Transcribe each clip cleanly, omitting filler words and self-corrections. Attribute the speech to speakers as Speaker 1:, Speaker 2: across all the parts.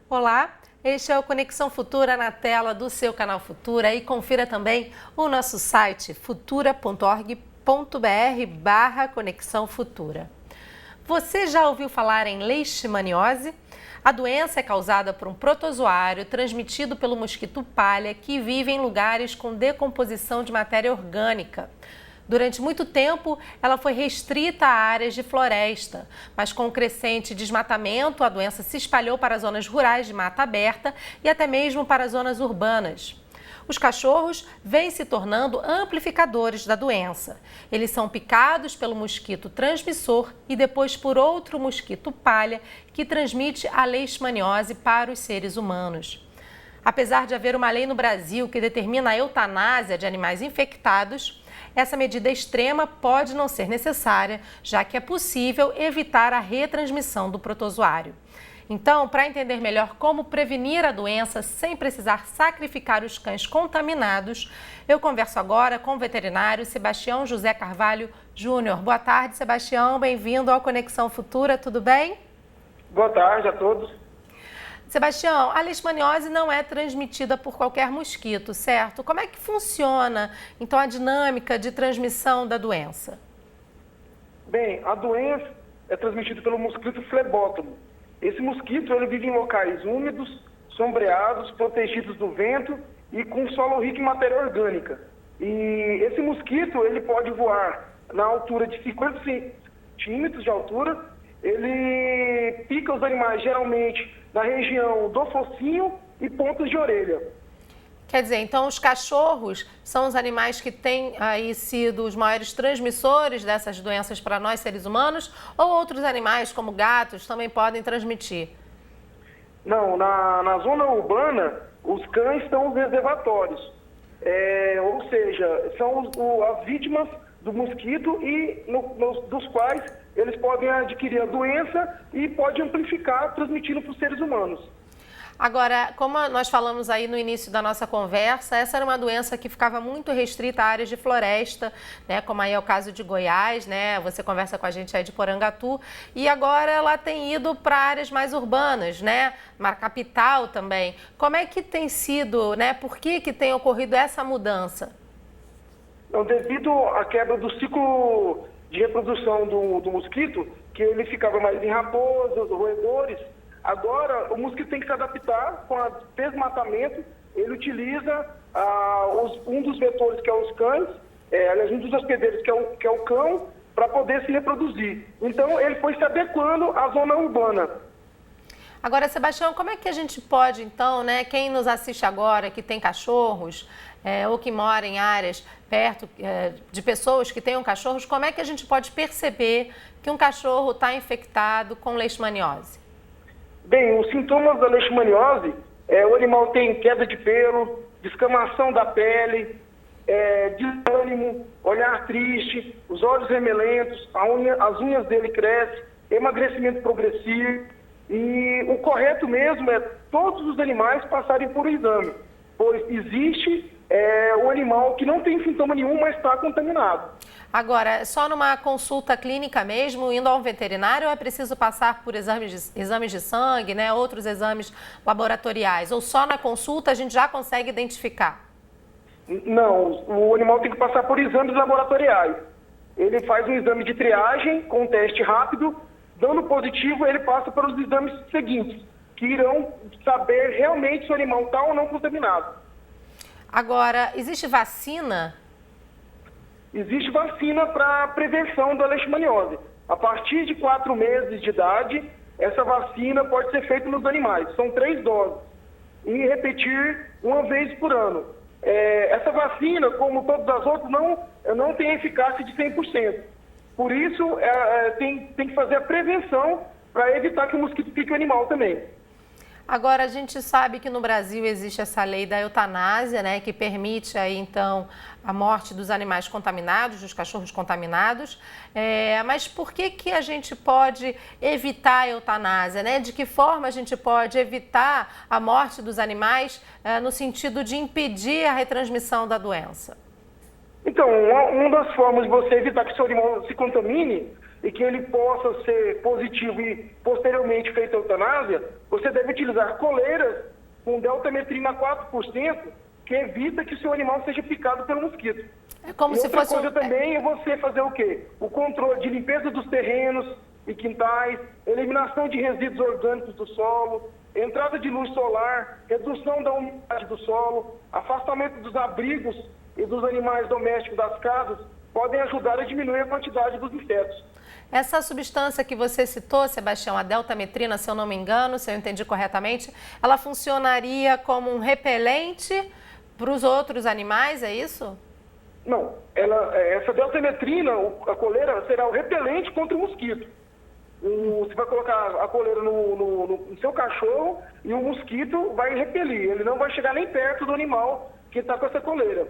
Speaker 1: Olá, este é o Conexão Futura na tela do seu canal Futura e confira também o nosso site futura.org.br/Conexão Futura. Você já ouviu falar em leishmaniose? A doença é causada por um protozoário transmitido pelo mosquito palha que vive em lugares com decomposição de matéria orgânica. Durante muito tempo, ela foi restrita a áreas de floresta, mas com o crescente desmatamento, a doença se espalhou para zonas rurais de mata aberta e até mesmo para zonas urbanas. Os cachorros vêm se tornando amplificadores da doença. Eles são picados pelo mosquito transmissor e depois por outro mosquito palha que transmite a leishmaniose para os seres humanos. Apesar de haver uma lei no Brasil que determina a eutanásia de animais infectados, essa medida extrema pode não ser necessária, já que é possível evitar a retransmissão do protozoário. Então, para entender melhor como prevenir a doença sem precisar sacrificar os cães contaminados, eu converso agora com o veterinário Sebastião José Carvalho Júnior. Boa tarde, Sebastião. Bem-vindo ao Conexão Futura. Tudo bem?
Speaker 2: Boa tarde a todos.
Speaker 1: Sebastião, a leishmaniose não é transmitida por qualquer mosquito, certo? Como é que funciona, então, a dinâmica de transmissão da doença?
Speaker 2: Bem, a doença é transmitida pelo mosquito flebótomo. Esse mosquito ele vive em locais úmidos, sombreados, protegidos do vento e com solo rico em matéria orgânica. E esse mosquito ele pode voar na altura de 50 centímetros de altura. Ele pica os animais geralmente na região do focinho e pontas de orelha.
Speaker 1: Quer dizer, então os cachorros são os animais que têm aí sido os maiores transmissores dessas doenças para nós seres humanos, ou outros animais como gatos também podem transmitir?
Speaker 2: Não, na zona urbana os cães são os reservatórios, ou seja, são as vítimas do mosquito e dos quais eles podem adquirir a doença e pode amplificar, transmitindo para os seres humanos.
Speaker 1: Agora, como nós falamos aí no início da nossa conversa, essa era uma doença que ficava muito restrita a áreas de floresta, né? Como aí é o caso de Goiás, né? Você conversa com a gente aí de Porangatu, e agora ela tem ido para áreas mais urbanas, né? Na capital também. Como é que tem sido, né? Por que tem ocorrido essa mudança?
Speaker 2: Então, devido à quebra do ciclo de reprodução do mosquito, que ele ficava mais em raposas, roedores, agora o mosquito tem que se adaptar com o desmatamento. Ele utiliza um dos vetores, que é os cães, aliás, um dos hospedeiros, que é o cão, para poder se reproduzir. Então, ele foi se adequando à zona urbana.
Speaker 1: Agora, Sebastião, como é que a gente pode, então, né, quem nos assiste agora, que tem cachorros, ou que mora em áreas perto de pessoas que tenham cachorros, como é que a gente pode perceber que um cachorro está infectado com leishmaniose?
Speaker 2: Bem, os sintomas da leishmaniose, o animal tem queda de pelo, descamação da pele, desânimo, olhar triste, os olhos remelentos, as unhas dele crescem, emagrecimento progressivo. E o correto mesmo é todos os animais passarem por um exame, pois existe o animal que não tem sintoma nenhum, mas está contaminado.
Speaker 1: Agora, só numa consulta clínica mesmo, indo a um veterinário, ou é preciso passar por exames de sangue, né, outros exames laboratoriais? Ou só na consulta a gente já consegue identificar?
Speaker 2: Não, o animal tem que passar por exames laboratoriais. Ele faz um exame de triagem com um teste rápido. Dando positivo, ele passa para os exames seguintes, que irão saber realmente se o animal está ou não contaminado.
Speaker 1: Agora, existe vacina?
Speaker 2: Existe vacina para prevenção da leishmaniose. A partir de 4 meses de idade, essa vacina pode ser feita nos animais. São 3 doses. E repetir uma vez por ano. Essa vacina, como todas as outras, não tem eficácia de 100%. Por isso, tem que fazer a prevenção para evitar que o mosquito pique o animal também.
Speaker 1: Agora, a gente sabe que no Brasil existe essa lei da eutanásia, né, que permite aí, então, a morte dos animais contaminados, dos cachorros contaminados. Mas por que a gente pode evitar a eutanásia, né? De que forma a gente pode evitar a morte dos animais no sentido de impedir a retransmissão da doença?
Speaker 2: Então, uma das formas de você evitar que o seu animal se contamine e que ele possa ser positivo e posteriormente feita a eutanásia, você deve utilizar coleiras com deltametrina 4%, que evita que o seu animal seja picado pelo mosquito.
Speaker 1: É como
Speaker 2: e
Speaker 1: se
Speaker 2: outra
Speaker 1: fosse
Speaker 2: coisa também é você fazer o quê? O controle de limpeza dos terrenos e quintais, eliminação de resíduos orgânicos do solo, entrada de luz solar, redução da umidade do solo, afastamento dos abrigos e dos animais domésticos das casas, podem ajudar a diminuir a quantidade dos insetos.
Speaker 1: Essa substância que você citou, Sebastião, a deltametrina, se eu não me engano, se eu entendi corretamente, ela funcionaria como um repelente para os outros animais, é isso?
Speaker 2: Não, essa deltametrina, a coleira, será o repelente contra o mosquito. Você vai colocar a coleira no seu cachorro e o mosquito vai repelir. Ele não vai chegar nem perto do animal que está com essa coleira.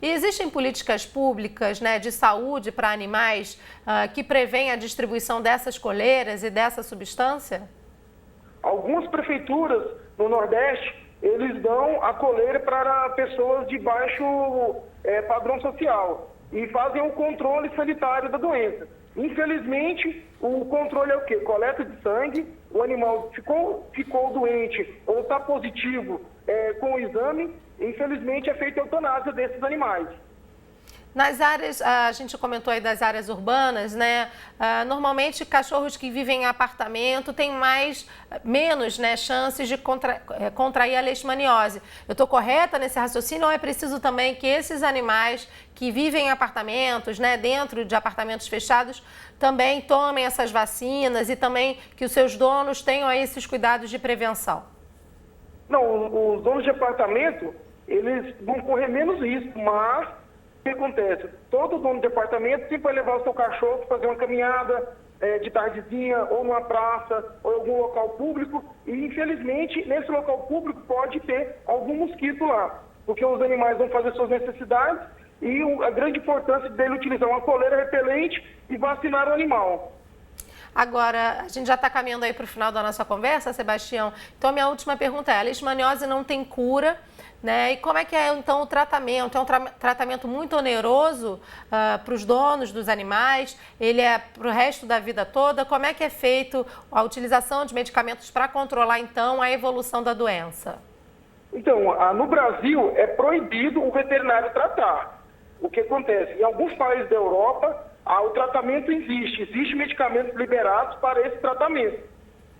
Speaker 1: E existem políticas públicas, né, de saúde para animais que prevêem a distribuição dessas coleiras e dessa substância?
Speaker 2: Algumas prefeituras no Nordeste, eles dão a coleira para pessoas de baixo padrão social e fazem o controle sanitário da doença. Infelizmente, o controle é o quê? Coleta de sangue, o animal ficou doente ou está positivo com o exame, infelizmente é feita a eutanásia desses animais.
Speaker 1: Nas áreas, a gente comentou aí das áreas urbanas, né? Normalmente cachorros que vivem em apartamento têm menos, né, chances de contrair a leishmaniose. Eu estou correta nesse raciocínio ou é preciso também que esses animais que vivem em apartamentos, né, dentro de apartamentos fechados, também tomem essas vacinas e também que os seus donos tenham aí esses cuidados de prevenção?
Speaker 2: Não, os donos de apartamento, eles vão correr menos risco, mas o que acontece? Todo dono de apartamento sempre vai levar o seu cachorro para fazer uma caminhada de tardezinha, ou numa praça, ou em algum local público, e infelizmente nesse local público pode ter algum mosquito lá, porque os animais vão fazer suas necessidades e a grande importância dele utilizar uma coleira repelente e vacinar o animal.
Speaker 1: Agora, a gente já está caminhando aí para o final da nossa conversa, Sebastião. Então, a minha última pergunta é, a leishmaniose não tem cura, né? E como é que é, então, o tratamento? É um tratamento muito oneroso para os donos dos animais? Ele é para o resto da vida toda? Como é que é feito a utilização de medicamentos para controlar, então, a evolução da doença?
Speaker 2: Então, no Brasil, é proibido o veterinário tratar. O que acontece? Em alguns países da Europa, o tratamento existe medicamentos liberados para esse tratamento.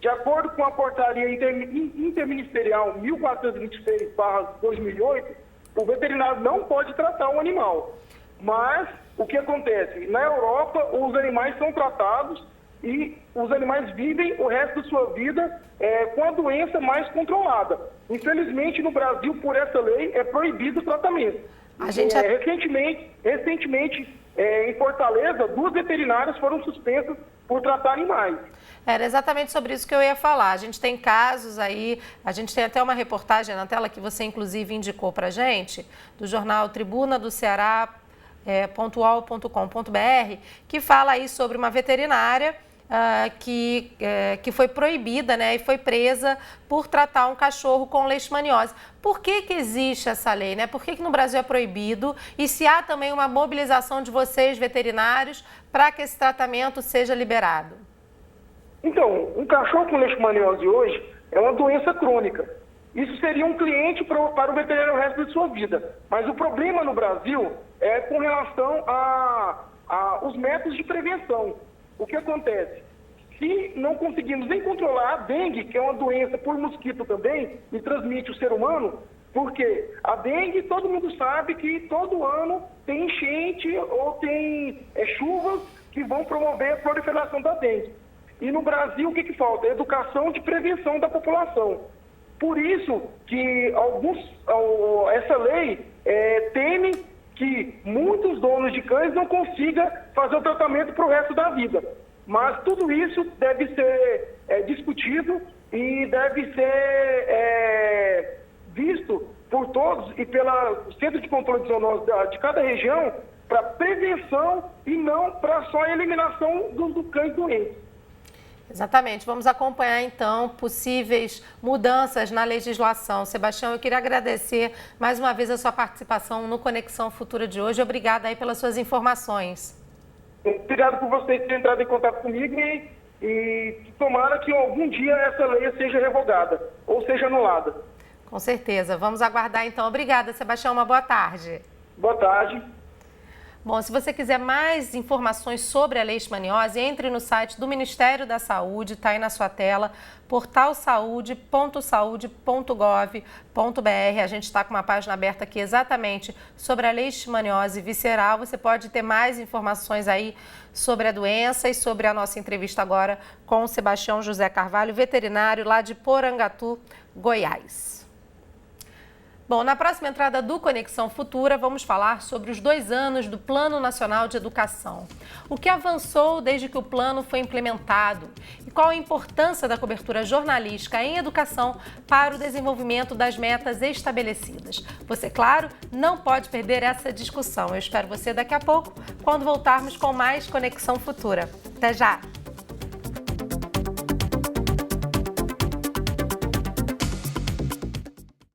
Speaker 2: De acordo com a portaria interministerial 1426/2008, o veterinário não pode tratar um animal. Mas o que acontece? Na Europa, os animais são tratados e os animais vivem o resto da sua vida com a doença mais controlada. Infelizmente, no Brasil, por essa lei, é proibido o tratamento. Recentemente, em Fortaleza, 2 veterinárias foram suspensas por tratar animais.
Speaker 1: Era exatamente sobre isso que eu ia falar. A gente tem casos aí, a gente tem até uma reportagem na tela que você inclusive indicou para a gente, do jornal Tribuna do Ceará, .uol.com.br, que fala aí sobre uma veterinária que foi proibida, né, e foi presa por tratar um cachorro com leishmaniose. Por que existe essa lei, né? Por que no Brasil é proibido? E se há também uma mobilização de vocês, veterinários, para que esse tratamento seja liberado?
Speaker 2: Então, um cachorro com leishmaniose hoje é uma doença crônica. Isso seria um cliente para o veterinário o resto de sua vida. Mas o problema no Brasil é com relação aos métodos de prevenção. O que acontece? Se não conseguimos nem controlar a dengue, que é uma doença por mosquito também, e transmite o ser humano, porque a dengue, todo mundo sabe que todo ano tem enchente ou tem chuvas que vão promover a proliferação da dengue. E no Brasil, o que falta? Educação de prevenção da população. Por isso que essa lei teme que muitos donos de cães não consigam fazer o tratamento para o resto da vida. Mas tudo isso deve ser discutido e deve ser visto por todos e pelo Centro de Controle de Zoonose de cada região para prevenção e não para só a eliminação dos cães doentes.
Speaker 1: Exatamente. Vamos acompanhar, então, possíveis mudanças na legislação. Sebastião, eu queria agradecer mais uma vez a sua participação no Conexão Futura de hoje. Obrigada aí pelas suas informações.
Speaker 2: Obrigado por vocês terem entrado em contato comigo e tomara que algum dia essa lei seja revogada ou seja anulada.
Speaker 1: Com certeza. Vamos aguardar então. Obrigada, Sebastião. Uma boa tarde.
Speaker 2: Boa tarde.
Speaker 1: Bom, se você quiser mais informações sobre a leishmaniose, entre no site do Ministério da Saúde, está aí na sua tela, portalsaude.saude.gov.br. A gente está com uma página aberta aqui exatamente sobre a leishmaniose visceral. Você pode ter mais informações aí sobre a doença e sobre a nossa entrevista agora com o Sebastião José Carvalho, veterinário lá de Porangatu, Goiás. Bom, na próxima entrada do Conexão Futura, vamos falar sobre os 2 anos do Plano Nacional de Educação. O que avançou desde que o plano foi implementado e qual a importância da cobertura jornalística em educação para o desenvolvimento das metas estabelecidas. Você, claro, não pode perder essa discussão. Eu espero você daqui a pouco, quando voltarmos com mais Conexão Futura. Até já!